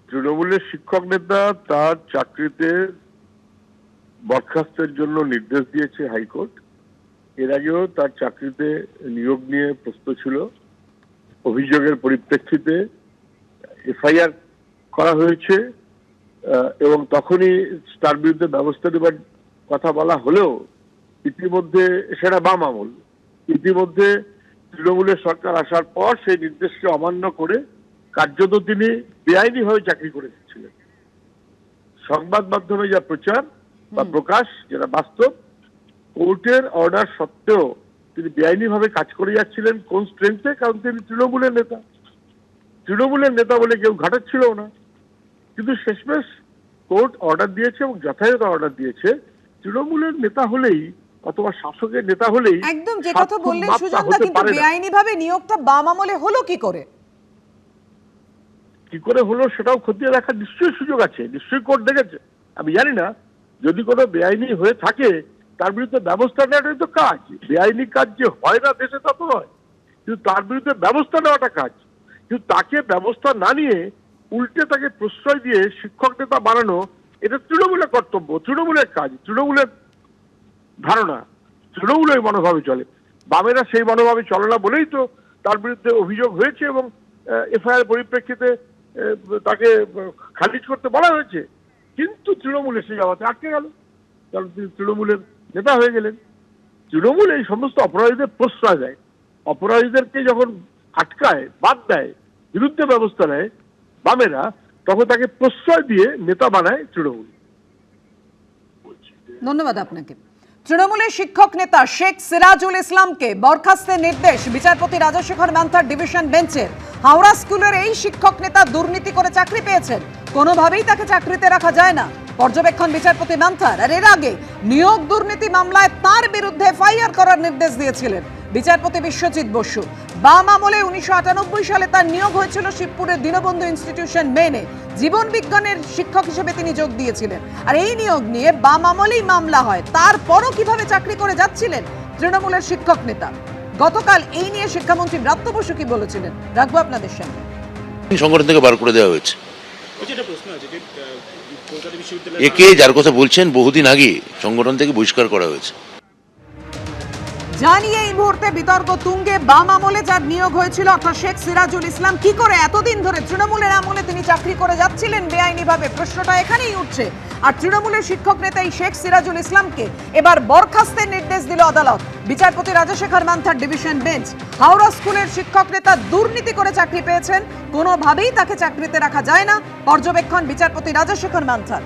তৃণমূলের শিক্ষক নেতা তার চাকরিতে বরখাস্তের জন্য নির্দেশ দিয়েছে হাইকোর্ট। এর আগেও তার চাকরিতে নিয়োগ নিয়ে প্রশ্ন ছিল। অভিযোগের পরিপ্রেক্ষিতে এফআইআর করা হয়েছে এবং তখনই তার বিরুদ্ধে ব্যবস্থা নেবার কথা বলা হলেও ইতিমধ্যে সেটা বাম আমল। ইতিমধ্যে তৃণমূলের সরকার আসার পর সেই নির্দেশকে অমান্য করে কার্যত তিনি বেআইনিভাবে চাকরি করে দিচ্ছিলেন। সংবাদ মাধ্যমে যা প্রচার বা প্রকাশ, যেটা বাস্তব, কোর্টের অর্ডার সত্ত্বেও তিনি বেআইনিভাবে কাজ করে যাচ্ছিলেন। কোন স্ট্রেংথে? কারণ তিনি তৃণমূলের নেতা। তৃণমূলের নেতা বলে কেউ ঘাটাচ্ছিল না। কিন্তু শেষমেশ কোর্ট অর্ডার দিয়েছে এবং যথাযথ অর্ডার দিয়েছে। তৃণমূলের নেতা হলেই অথবা শাসকের নেতা হলেই একদম যে কথা বললেন সুজনদা, কিন্তু বেআইনিভাবে নিয়োগটা বাম আমলে হলো কি করে? কি করে হলো সেটাও খতিয়ে দেখার নিশ্চয়ই সুযোগ আছে, নিশ্চয়ই কোর্ট দেখেছে। আমি জানি না, যদি কোনো বেআইনি হয়ে থাকে তার বিরুদ্ধে ব্যবস্থা নেওয়াটাই তো কাজ। বেআইনি কাজ যে হয় না দেশে তা তো নয়, কিন্তু তার বিরুদ্ধে ব্যবস্থা নেওয়াটা কাজ। কিন্তু তাকে ব্যবস্থা না নিয়ে উল্টে তাকে প্রশ্রয় দিয়ে শিক্ষক নেতা বানানো, এটা তৃণমূলের কর্তব্য, তৃণমূলের কাজ, তৃণমূলের ধারণা, তৃণমূলের মনোভাবে চলে। বামেরা সেই মনোভাবে চলে না বলেই তো তার বিরুদ্ধে অভিযোগ হয়েছে এবং এফআইআর পরিপ্রেক্ষিতে তাকে খারিজ করতে বলা হয়েছে। কিন্তু তৃণমূলের সেই জায়গাতে আটকে গেল, কারণ তিনি তৃণমূলের নেতা হয়ে গেলেন। তৃণমূল এই সমস্ত অপরাধীদের প্রশ্রয় দেয়। অপরাধীদেরকে যখন আটকায়, বাদ দেয়, বিরুদ্ধে ব্যবস্থা নেয় বামেরা, তখন তাকে প্রশ্রয় দিয়ে নেতা বানায় তৃণমূল। ধন্যবাদ আপনাকে। তৃণমূলের শিক্ষক নেতা শেখ সিরাজুল ইসলামকে বরখাস্তের নির্দেশ বিচারপতি রাজশেখর মান্থার ডিভিশন বেঞ্চের। হাওড়া স্কুলের এই শিক্ষক নেতা দুর্নীতি করে চাকরি পেয়েছেন, কোনোভাবেই তাকে চাকরিতে রাখা যায় না, পর্যবেক্ষণ বিচারপতি মান্থার। আর এর আগে নিয়োগ দুর্নীতি মামলায় তার বিরুদ্ধে এফআইআর করার নির্দেশ দিয়েছিলেন বিচারপতি বিশ্বজিৎ বসু। বাম আমলে 1998 সালে তার নিয়োগ হয়েছিল শিবপুরের দীনবন্ধু ইনস্টিটিউশন মেনে। জীবন বিজ্ঞানের শিক্ষক হিসেবে তিনি যোগ দিয়েছিলেন। আর এই নিয়োগ নিয়ে বাম আমলেই মামলা হয়। তারপরও কিভাবে চাকরি করে যাচ্ছিলেন তৃণমূলের শিক্ষক নেতা, গতকাল এই নিয়ে শিক্ষামন্ত্রী ব্রাত্য বসু কি বলেছিলেন রাখবো আপনাদের সামনে। সংগঠন থেকে বার করে দেওয়া হয়েছে। একে যার কথা বলছেন বহুদিন আগে সংগঠন থেকে বহিষ্কার করা হয়েছে। জানিয়ে এই মুহূর্তে বিতর্ক তুঙ্গে। বাম আমলে যার নিয়োগ হয়েছিল অর্থাৎ শেখ সিরাজুল ইসলাম, কি করে এতদিন ধরে তৃণমূলের আমলে তিনি চাকরি করে যাচ্ছিলেন বেআইনিভাবে, প্রশ্নটা এখানেই উঠছে। আর তৃণমূলের শিক্ষক নেতা এই শেখ সিরাজুল ইসলামকে এবার বরখাস্তের নির্দেশ দিল আদালত, বিচারপতি রাজশেখর মান্থার ডিভিশন বেঞ্চ। হাওড়া স্কুলের শিক্ষক নেতা দুর্নীতি করে চাকরি পেয়েছেন, কোনোভাবেই তাকে চাকরিতে রাখা যায় না, পর্যবেক্ষণ বিচারপতি রাজশেখর মান্থার।